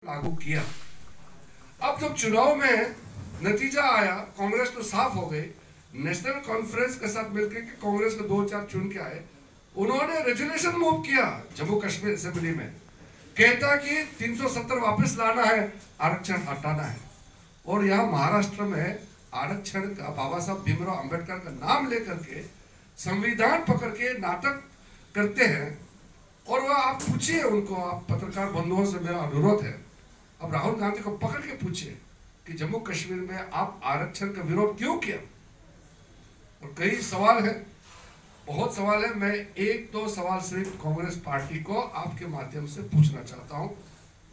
लागू किया। अब जब चुनाव में नतीजा आया, कांग्रेस तो साफ हो गई। नेशनल कॉन्फ्रेंस के साथ मिलकर के कांग्रेस को 2-4 चुन के आए, उन्होंने रेजोल्यूशन मूव किया जम्मू कश्मीर असेंबली में, कहता कि 370 वापस लाना है, आरक्षण हटाना है। और यहाँ महाराष्ट्र में आरक्षण का बाबा साहब भीमराव अंबेडकर का नाम लेकर के संविधान पकड़ के नाटक करते हैं। और वह आप पूछिए उनको, आप पत्रकार बंधुओं से मेरा अनुरोध है, अब राहुल गांधी को पकड़ के पूछिए कि जम्मू कश्मीर में आप आरक्षण का विरोध क्यों किया। और कई सवाल है, बहुत सवाल है। मैं 1-2 सवाल सिर्फ कांग्रेस पार्टी को आपके माध्यम से पूछना चाहता हूं,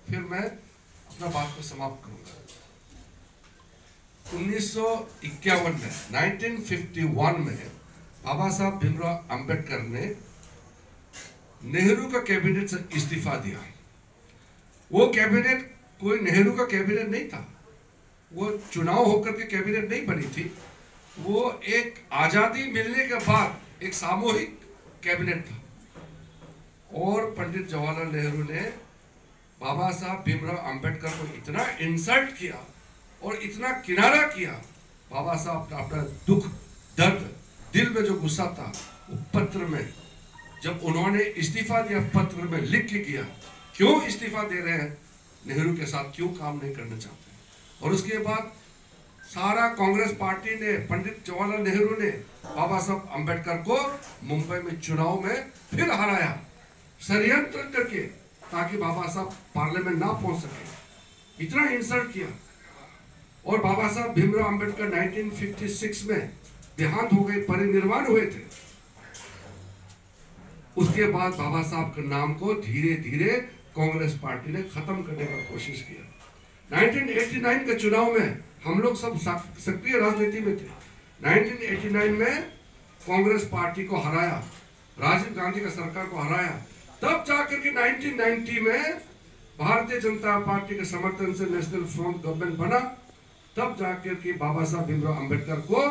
फिर मैं अपना बात को समाप्त करूंगा। 1951 में बाबा साहब भीमराव अंबेडकर ने नेहरू का कैबिनेट से इस्तीफा दिया। वो कैबिनेट कोई नेहरू का कैबिनेट नहीं था, वो चुनाव होकर के कैबिनेट नहीं बनी थी, वो एक आजादी मिलने के बाद एक सामूहिक कैबिनेट था। और पंडित जवाहरलाल नेहरू ने बाबा साहब भीमराव अंबेडकर को इतना इंसल्ट किया और इतना किनारा किया। बाबा साहब का अपना दुख दर्द, दिल में जो गुस्सा था, वो पत्र में जब उन्होंने इस्तीफा दिया, पत्र में लिख के किया, क्यों इस्तीफा दे रहे हैं, नेहरू के साथ क्यों काम नहीं करना चाहते। और उसके बाद सारा कांग्रेस पार्टी ने, पंडित जवाहरलाल नेहरू ने बाबा साहब अंबेडकर को मुंबई में चुनाव में फिर हराया, षड्यंत्र करके, ताकि बाबा साहब पार्लियामेंट ना पहुंच सके। इतना इंसल्ट किया। और बाबा साहब भीमराव अंबेडकर 1956 में देहांत हो गए, परिनिर्वाण हुए थे। उसके बाद बाबा साहब के नाम को धीरे धीरे कांग्रेस पार्टी ने खत्म करने का कोशिश किया। 1989 के चुनाव में हम लोग सब सक्रिय राजनीति में थे। 1989 में कांग्रेस पार्टी को हराया, राजीव गांधी का सरकार को हराया। तब जाकर के 1990 में भारतीय जनता पार्टी के समर्थन से नेशनल फ्रंट गवर्नमेंट बना। तब जाकर के बाबा साहब भीमराव अंबेडकर को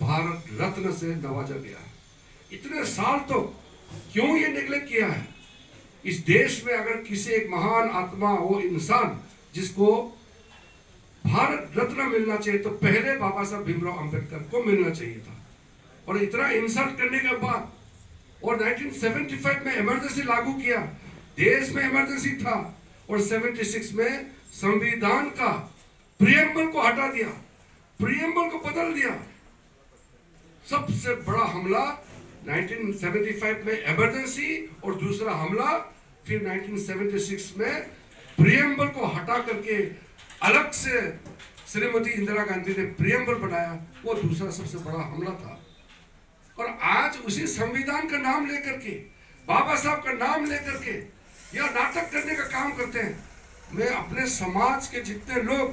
भारत रत्न से नवाजा गया। इतने साल तो क्यों ये नेग्लेक्ट किया है। इस देश में अगर किसी एक महान आत्मा, वो इंसान जिसको भारत रत्न मिलना चाहिए, तो पहले बाबा साहब भीमराव अंबेडकर को मिलना चाहिए था। और इतना इंसल्ट करने के बाद, और 1975 में इमरजेंसी लागू किया, देश में इमरजेंसी था। और 76 में संविधान का प्रियम्बल को हटा दिया, प्रियम्बल को बदल दिया। सबसे बड़ा हमला 1975 में इमरजेंसी, और दूसरा हमला फिर 1976 में प्रियम्बल को हटा करके अलग से श्रीमती इंदिरा गांधी ने प्रियम्बल बनाया। वो दूसरा सबसे बड़ा हमला था। और आज उसी संविधान का नाम लेकर के, बाबा साहब का नाम लेकर के यह नाटक करने का काम करते हैं। मैं अपने समाज के जितने लोग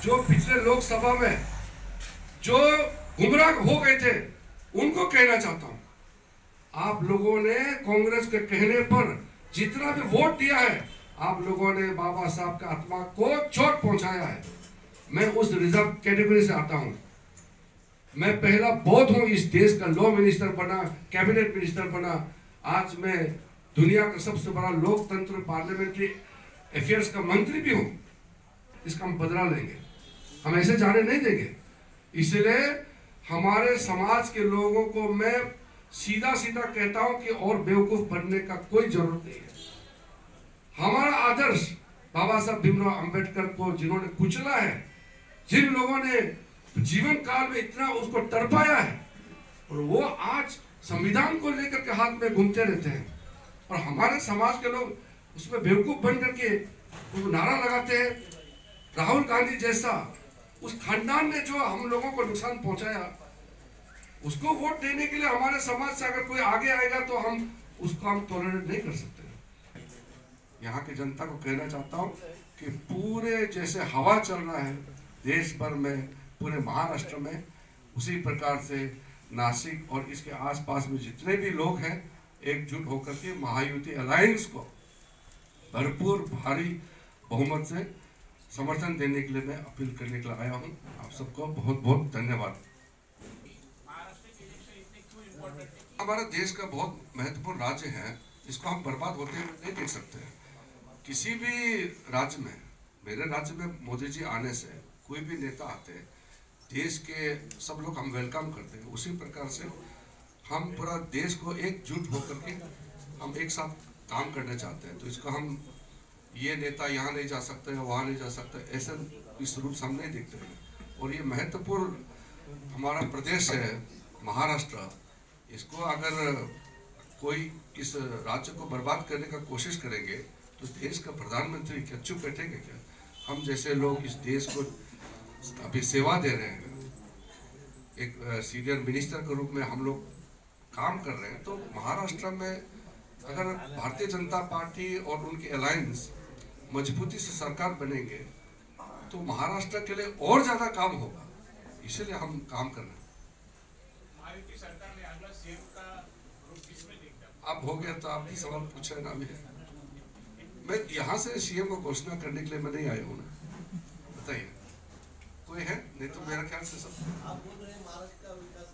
जो पिछले लोकसभा में जो गुमराह हो गए थे, उनको कहना चाहता हूं, आप लोगों ने कांग्रेस के कहने पर जितना भी वोट दिया है, आप लोगों ने बाबा साहब का आत्मा को चोट पहुंचाया है। मैं उस रिजर्व कैटेगरी से आता हूं। मैं पहला बौद्ध हूं, इस देश का लॉ मिनिस्टर बना, कैबिनेट मिनिस्टर बना। आज मैं दुनिया का सबसे बड़ा लोकतंत्र पार्लियामेंट्री अफेयर्स का मंत्री भी हूं। इसका हम बदला लेंगे, हम ऐसे जाने नहीं देंगे। इसलिए हमारे समाज के लोगों को मैं सीधा सीधा कहता हूं कि और बेवकूफ बनने का कोई जरूरत नहीं है। हमारा आदर्श बाबा साहब भीमराव अंबेडकर को जिन्होंने कुचला है, जिन लोगों ने जीवन काल में इतना उसको तड़पाया है, और वो आज संविधान को लेकर के हाथ में घूमते रहते हैं। और हमारे समाज के लोग उसमें बेवकूफ बन करके वो नारा लगाते हैं। राहुल गांधी जैसा उस खानदान ने जो हम लोगों को नुकसान पहुंचाया, उसको वोट देने के लिए हमारे समाज से अगर कोई आगे आएगा तो हम उसको हम टॉलरेट नहीं कर सकते। यहाँ की जनता को कहना चाहता हूँ कि पूरे जैसे हवा चल रहा है देश भर में, पूरे महाराष्ट्र में, उसी प्रकार से नासिक और इसके आसपास में जितने भी लोग हैं, एकजुट होकर के महायुति अलायंस को भरपूर भारी बहुमत से समर्थन देने के लिए मैं अपील करने के लिए आया हूँ। आप सबको बहुत बहुत धन्यवाद। हमारा देश का बहुत महत्वपूर्ण राज्य है, इसको हम बर्बाद होते हुए नहीं देख सकते। किसी भी राज्य में मेरे राज्य में मोदी जी आने से कोई भी नेता आते हैं, देश के सब लोग हम वेलकम करते हैं। उसी प्रकार से हम पूरा देश को एकजुट होकर के हम एक साथ काम करना चाहते हैं। तो इसको हम ये नेता यहाँ नहीं जा सकते हैं, वहाँ नहीं जा सकते, ऐसा इस रूप से हम नहीं देखते हैं। और ये महत्वपूर्ण हमारा प्रदेश है महाराष्ट्र, इसको अगर कोई इस राज्य को बर्बाद करने का कोशिश करेंगे तो देश का प्रधानमंत्री क्या चुप बैठेंगे क्या? हम जैसे लोग इस देश को अभी सेवा दे रहे हैं, एक सीनियर मिनिस्टर के रूप में हम लोग काम कर रहे हैं। तो महाराष्ट्र में अगर भारतीय जनता पार्टी और उनकी अलायंस मजबूती से सरकार बनेंगे तो महाराष्ट्र के लिए और ज्यादा काम होगा, इसीलिए हम काम कर रहे हैं। अब हो गया तो आपकी सवाल पूछा है ना, अभी मैं यहाँ से सीएम को घोषणा करने के लिए मैं नहीं आया हूँ ना, बताइए कोई है? नहीं तो मेरा ख्याल से सब आप बोल रहे हैं महाराष्ट्र का विकास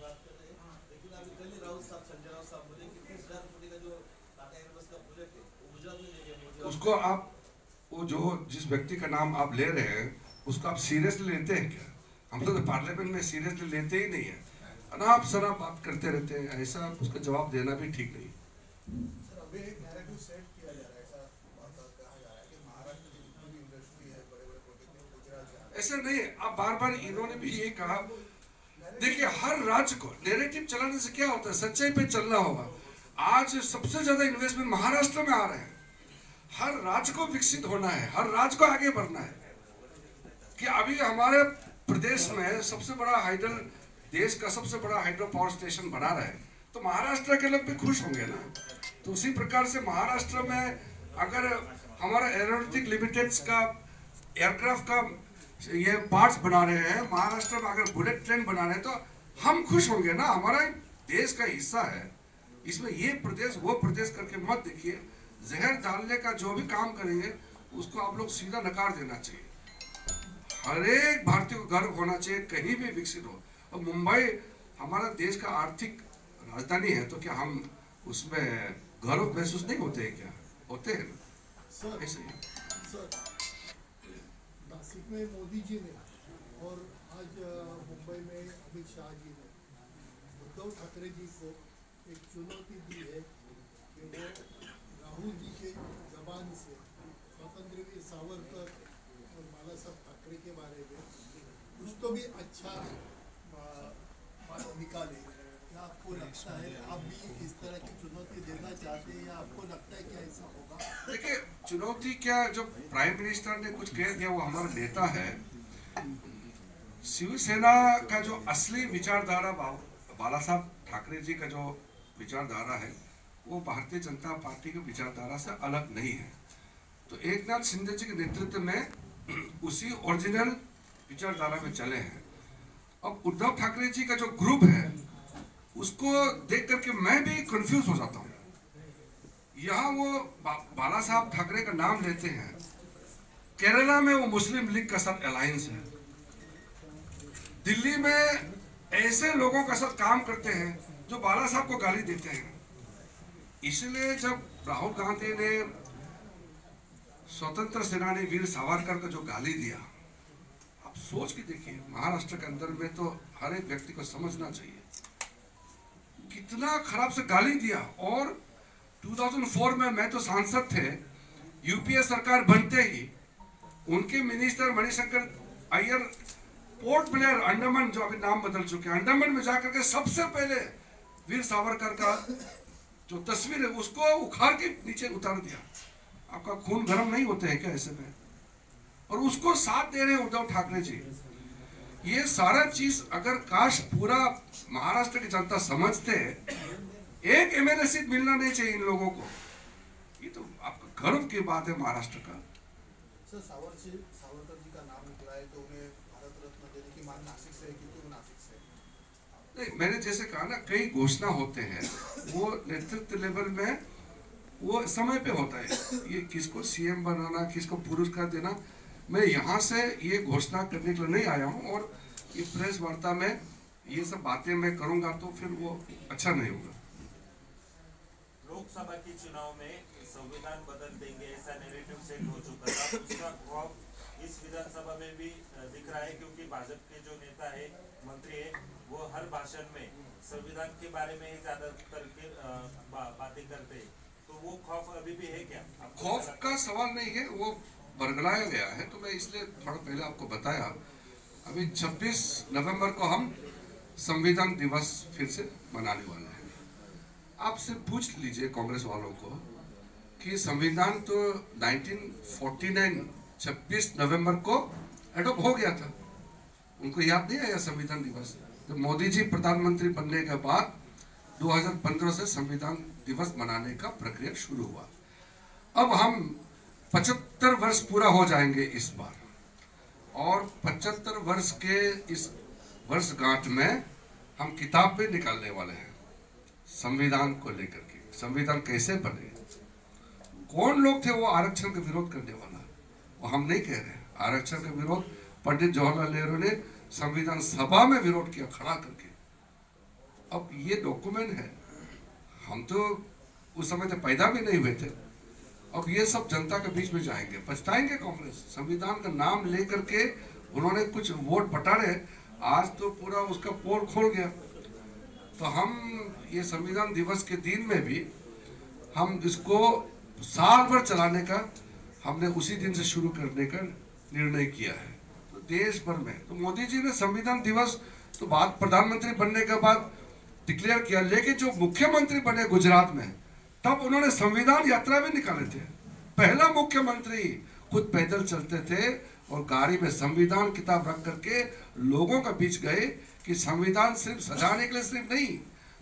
बात कर रहे हैं, लेकिन अभी कल ही राउत साहब, संजय राउत साहब बोले कि 30,000 कोटी का जो टाटा एयरबस का प्रोजेक्ट है वो गुजरात में ले गया। उसको आप वो जो जिस व्यक्ति का नाम आप ले रहे हैं उसको आप सीरियसली लेते हैं क्या? हम तो पार्लियामेंट में सीरियसली लेते ही नहीं है, अनाप शनाप बात करते रहते हैं, ऐसा उसका जवाब देना भी ठीक नहीं। सर अभी एक नैरेटिव सेट किया जा रहा है, ऐसा कहा जा रहा है कि महाराष्ट्र की जितनी भी इंडस्ट्री है, बड़े-बड़े प्रोजेक्ट में गुजरात जा रहा है। ऐसा नहीं है, अब बार-बार इन्होंने भी ये कहा। देखिए हर राज्य को नैरेटिव चलाने से क्या होता है, सच्चाई पे चलना होगा। आज सबसे ज्यादा इन्वेस्टमेंट महाराष्ट्र में आ रहे हैं। हर राज्य को विकसित होना है, हर राज्य को आगे बढ़ना है। कि अभी हमारे प्रदेश में सबसे बड़ा हाइडल, देश का सबसे बड़ा हाइड्रो पावर स्टेशन बना रहा है, तो महाराष्ट्र के लोग भी खुश होंगे ना। तो उसी प्रकार से महाराष्ट्र में अगर हमारा एरोनॉटिक लिमिटेड्स का एयरक्राफ्ट का ये पार्ट्स बना रहे हैं, महाराष्ट्र में अगर बुलेट ट्रेन बना रहे हैं, तो हम खुश होंगे ना, हमारा देश का हिस्सा है। इसमें ये प्रदेश वो प्रदेश करके मत देखिए। जहर डालने का जो भी काम करेंगे उसको आप लोग सीधा नकार देना चाहिए। हर एक भारतीय को गर्व होना चाहिए कहीं भी विकसित हो। और मुंबई हमारा देश का आर्थिक राजधानी है, तो क्या हम उसमें गर्व महसूस नहीं होते हैं क्या? होते हैं ना। सर ऐसे ही सर नासिक में मोदी जी ने और आज मुंबई में अमित शाह जी ने उद्धव ठाकरे जी को एक चुनौती दी है कि वो राहुल जी के जबान से स्वतंत्र वीर सावरकर और बाला साहब ठाकरे के बारे में कुछ तो भी अच्छा निकाले। क्या आपको लगता है आप भी इस तरह की चुनौती देना चाहते हैं, या आपको लगता है कि ऐसा होगा? देखिए चुनौती क्या, जो प्राइम मिनिस्टर ने कुछ कह दिया वो हमारा नेता है। शिवसेना का जो असली विचारधारा बाला साहब ठाकरे जी का जो विचारधारा है वो भारतीय जनता पार्टी की विचारधारा से अलग नहीं है। तो एकनाथ शिंदे जी के नेतृत्व में उसी ओरिजिनल विचारधारा में चले हैं। अब उद्धव ठाकरे जी का जो ग्रुप है उसको देख करके मैं भी कंफ्यूज हो जाता हूँ। यहाँ वो बाला साहब ठाकरे का नाम लेते हैं, केरला में वो मुस्लिम लीग का साथ अलायंस है, दिल्ली में ऐसे लोगों का साथ काम करते हैं जो बाला साहब को गाली देते हैं। इसलिए जब राहुल गांधी ने स्वतंत्र सेनानी वीर सावरकर का जो गाली दिया, आप सोच के देखिए महाराष्ट्र के अंदर में तो हर एक व्यक्ति को समझना चाहिए कितना खराब से गाली दिया। और 2004 में मैं तो सांसद थे, यूपीए सरकार बनते ही उनके minister Manishankar Iyer port Blair Andaman, जो अभी नाम बदल चुके हैं, अंडमान में जाकर के सबसे पहले वीर सावरकर का जो तस्वीर है उसको उखाड़ के नीचे उतार दिया। आपका खून गर्म नहीं होते हैं क्या ऐसे में? और उसको साथ दे रहे हैं उद्धव ठाकरे जी। ये सारा चीज अगर काश पूरा महाराष्ट्र की जनता समझते, एक एमएलए सीट मिलना नहीं चाहिए इन लोगों को, ये तो आपका गर्व की बात है महाराष्ट्र का। सर सावरकर जी का नाम निकला है, तो उन्हें भारत रत्न देने की मांग नासिक से है कि क्यों नासिक से? नहीं, मैंने जैसे कहा ना, कई घोषणा होते हैं वो नेतृत्व लेवल में वो समय पे होता है। ये किसको सीएम बनाना, किसको पुरस्कार देना, मैं यहाँ से ये घोषणा करने के लिए नहीं आया हूँ। और ये प्रेस वार्ता में ये सब बातें मैं करूँगा तो फिर वो अच्छा नहीं होगा। लोकसभा के चुनाव में संविधान बदल देंगे ऐसा नैरेटिव सेट हो चुका था, उसका खौफ इस विधानसभा में भी दिख रहा है, क्योंकि भाजपा के जो नेता है, मंत्री है, वो हर भाषण में संविधान के बारे में ज्यादातर के बातें करते हैं। तो वो खौफ अभी भी है क्या? खौफ का सवाल नहीं है, वो बरगलाया गया है। तो मैं इसलिए थोड़ा पहले आपको बताया, अभी 26 नवंबर को हम संविधान दिवस फिर से मनाने वाले हैं। आपसे पूछ लीजिए कांग्रेस वालों को कि संविधान तो 1949 26 नवंबर को एडॉप्ट हो गया था, उनको याद नहीं आया संविधान दिवस? तो मोदी जी प्रधानमंत्री बनने के बाद 2015 से संविधान दिवस मनाने का प्रक्रिया शुरू हुआ। अब हम 75 वर्ष पूरा हो जाएंगे इस बार, और 75 वर्ष के इस वर्षगांठ में हम किताब भी निकालने वाले हैं संविधान को लेकर के। संविधान कैसे बने, कौन लोग थे वो आरक्षण का विरोध करने वाला, वो हम नहीं कह रहे। आरक्षण का विरोध पंडित जवाहरलाल नेहरू ने संविधान सभा में विरोध किया खड़ा करके। अब ये डॉक्यूमेंट है, हम तो उस समय तो पैदा भी नहीं हुए थे। अब ये सब जनता के बीच में जाएंगे, पछताएंगे कांग्रेस। संविधान का नाम लेकर के उन्होंने कुछ वोट बटारे, आज तो पूरा उसका पोल खोल गया। तो हम ये संविधान दिवस के दिन में भी हम इसको साल भर चलाने का हमने उसी दिन से शुरू करने का निर्णय किया है। तो देश भर में तो मोदी जी ने संविधान दिवस तो बाद प्रधानमंत्री बनने के बाद डिक्लेयर किया, लेकिन जो मुख्यमंत्री बने गुजरात में तब उन्होंने संविधान यात्रा भी निकाले थे। पहला मुख्यमंत्री खुद पैदल चलते थे और गाड़ी में संविधान किताब रख करके लोगों के बीच गए कि संविधान सिर्फ सजाने के लिए सिर्फ नहीं,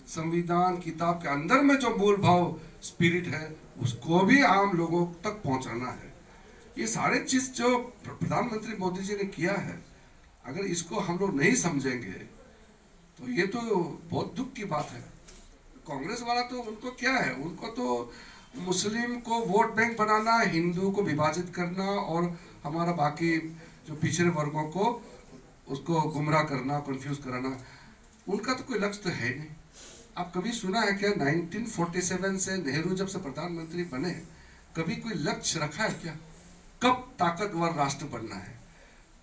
संविधान किताब के अंदर में जो मूल भाव स्पिरिट है उसको भी आम लोगों तक पहुंचाना है। ये सारे चीज जो प्रधानमंत्री मोदी जी ने किया है, अगर इसको हम लोग नहीं समझेंगे तो ये तो बहुत दुख की बात है। कांग्रेस वाला तो उनको क्या है, उनको तो मुस्लिम को वोट बैंक बनाना, हिंदू को विभाजित करना और हमारा बाकी जो पिछड़े वर्गों को उसको गुमराह करना, कंफ्यूज कराना, उनका तो कोई लक्ष्य तो है नहीं। आप कभी सुना है क्या 1947 से नेहरू जब से प्रधानमंत्री बने कभी कोई लक्ष्य रखा है क्या? कब ताकतवर राष्ट्र बनना है,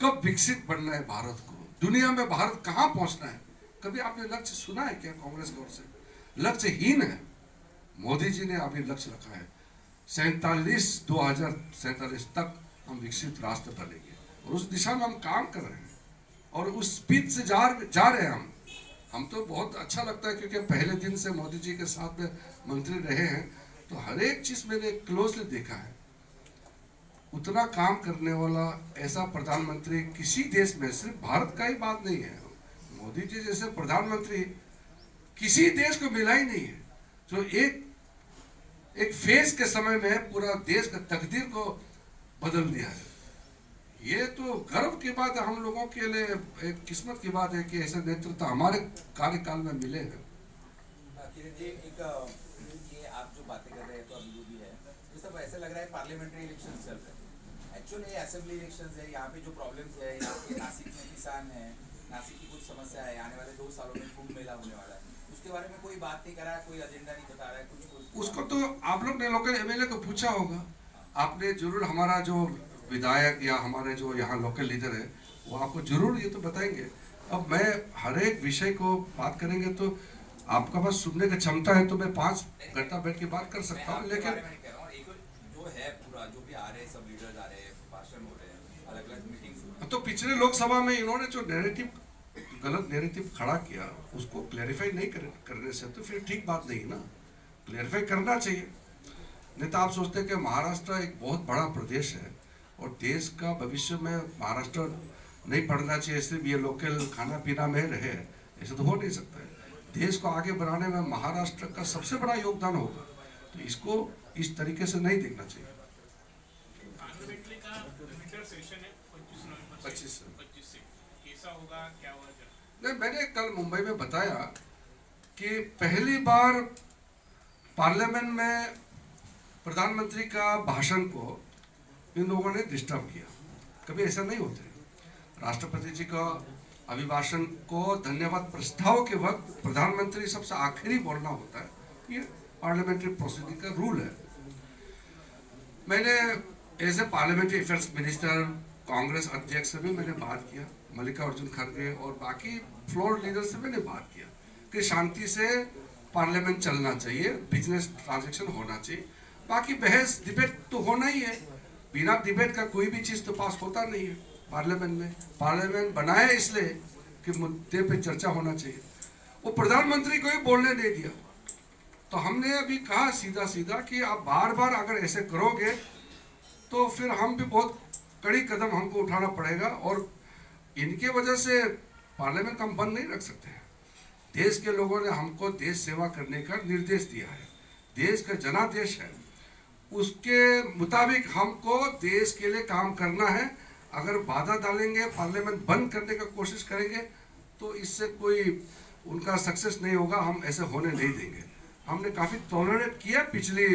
कब विकसित बनना है भारत को, दुनिया में भारत कहाँ पहुंचना है, कभी आपने लक्ष्य सुना है क्या? कांग्रेस की ओर से लक्ष्यहीन है। मोदी जी ने अभी लक्ष्य रखा है 2047 तक हम विकसित राष्ट्र बनेंगे और उस दिशा में हम काम कर रहे हैं और उस स्पीड से जा रहे हैं हम तो बहुत अच्छा लगता है, क्योंकि पहले दिन से मोदी जी के साथ में मंत्री रहे हैं तो हर एक चीज मैंने क्लोजली देखा है। उतना काम करने वाला ऐसा प्रधानमंत्री किसी देश में, सिर्फ भारत का ही बात नहीं है, मोदी जी जैसे प्रधानमंत्री किसी देश को मिला ही नहीं है, जो एक फेज के समय में पूरा देश का तकदीर को बदल दिया है। ये तो गर्व की बात है हम लोगों के लिए, एक किस्मत की बात है कि ऐसे नेतृत्व हमारे कार्यकाल में मिले हैं। किरण जी, ये आप जो बातें कर रहे हैं तो अभी जो भी है ये सब ऐसा लग रहा है पार्लियामेंट्री इलेक्शन चल रहे हैं। एक्चुअली असेंबली इलेक्शंस है, यहाँ पे जो प्रॉब्लम्स है, यहाँ पे नासिक में किसान है, नासिक की कुछ समस्या है, आने वाले 2 सालों में कुंभ मेला होने वाला है, उसके बारे में कोई बात नहीं कर रहा है, कोई एजेंडा नहीं बता रहा है कुछ। उसको तो आप लोग ने लोकल एमएलए को पूछा होगा, आपने जरूर, हमारा जो विधायक या हमारे जो यहाँ लोकल लीडर है वो आपको जरूर ये तो बताएंगे। अब मैं हर एक विषय को बात करेंगे तो आपका पास सुनने की क्षमता है तो मैं 5 घंटा बैठ के बात कर सकता हूँ, लेकिन जो है पूरा जो भी आ रहे हैं, सब लीडर्स आ रहे हैं, भाषण हो रहे हैं, अलग अलग मीटिंग्स। तो पिछले लोकसभा में इन्होंने जो नैरेटिव, गलत नैरेटिव खड़ा किया उसको क्लैरिफाई नहीं करने से तो फिर ठीक बात नहीं ना, क्लैरिफाई करना चाहिए। नहीं तो आप सोचते हैं कि महाराष्ट्र एक बहुत बड़ा प्रदेश है और देश का भविष्य में महाराष्ट्र नहीं पढ़ना चाहिए, सिर्फ ये लोकल खाना पीना में रहे, ऐसा तो हो नहीं सकता है। देश को आगे बढ़ाने में महाराष्ट्र का सबसे बड़ा योगदान होगा, तो इसको इस तरीके से नहीं देखना चाहिए। पार्लियामेंट्री का विंटर सेशन है 25 से कैसा होगा, क्या होगा? नहीं, मैंने कल मुंबई में बताया कि पहली बार पार्लियामेंट में प्रधानमंत्री का भाषण को इन लोगों ने डिस्टर्ब किया, कभी ऐसा नहीं होता है। राष्ट्रपति जी का अभिभाषण को धन्यवाद प्रस्ताव के वक्त प्रधानमंत्री सबसे आखिरी बोलना होता है, ये पार्लियामेंट्री प्रोसीडिंग का रूल है। मैंने as a parliamentary affairs minister Congress अध्यक्ष से भी मैंने बात किया, मल्लिकार्जुन खड़गे और बाकी फ्लोर लीडर से मैंने बात किया कि शांति से पार्लियामेंट चलना चाहिए, बिजनेस ट्रांजैक्शन होना चाहिए। बाकी बहस डिबेट तो होना ही है, बिना डिबेट का कोई भी चीज़ तो पास होता नहीं है पार्लियामेंट में। पार्लियामेंट बनाया इसलिए कि मुद्दे पे चर्चा होना चाहिए। वो प्रधानमंत्री को ही बोलने दे दिया, तो हमने अभी कहा सीधा सीधा कि आप बार बार अगर ऐसे करोगे तो फिर हम भी बहुत कड़ी कदम हमको उठाना पड़ेगा, और इनके वजह से पार्लियामेंट हम बंद नहीं रख सकते हैं। देश के लोगों ने हमको देश सेवा करने का निर्देश दिया है, देश का जनादेश है, उसके मुताबिक हमको देश के लिए काम करना है। अगर बाधा डालेंगे, पार्लियामेंट बंद करने का कोशिश करेंगे, तो इससे कोई उनका सक्सेस नहीं होगा, हम ऐसे होने नहीं देंगे। हमने काफ़ी टॉलरेट किया पिछली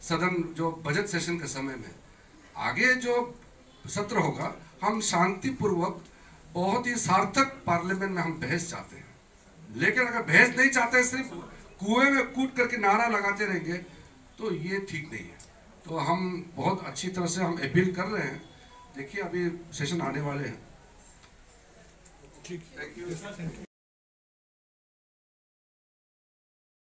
सदन जो बजट सेशन के समय में। आगे जो सत्र होगा हम शांतिपूर्वक बहुत ही सार्थक पार्लियामेंट में हम बहस चाहते हैं, लेकिन अगर बहस नहीं चाहते सिर्फ कुएं में कूद करके नारा लगाते रहेंगे तो ये ठीक नहीं है। तो हम बहुत अच्छी तरह से हम अपील कर रहे हैं। देखिए अभी सेशन आने वाले हैं। ठीक। Thank you.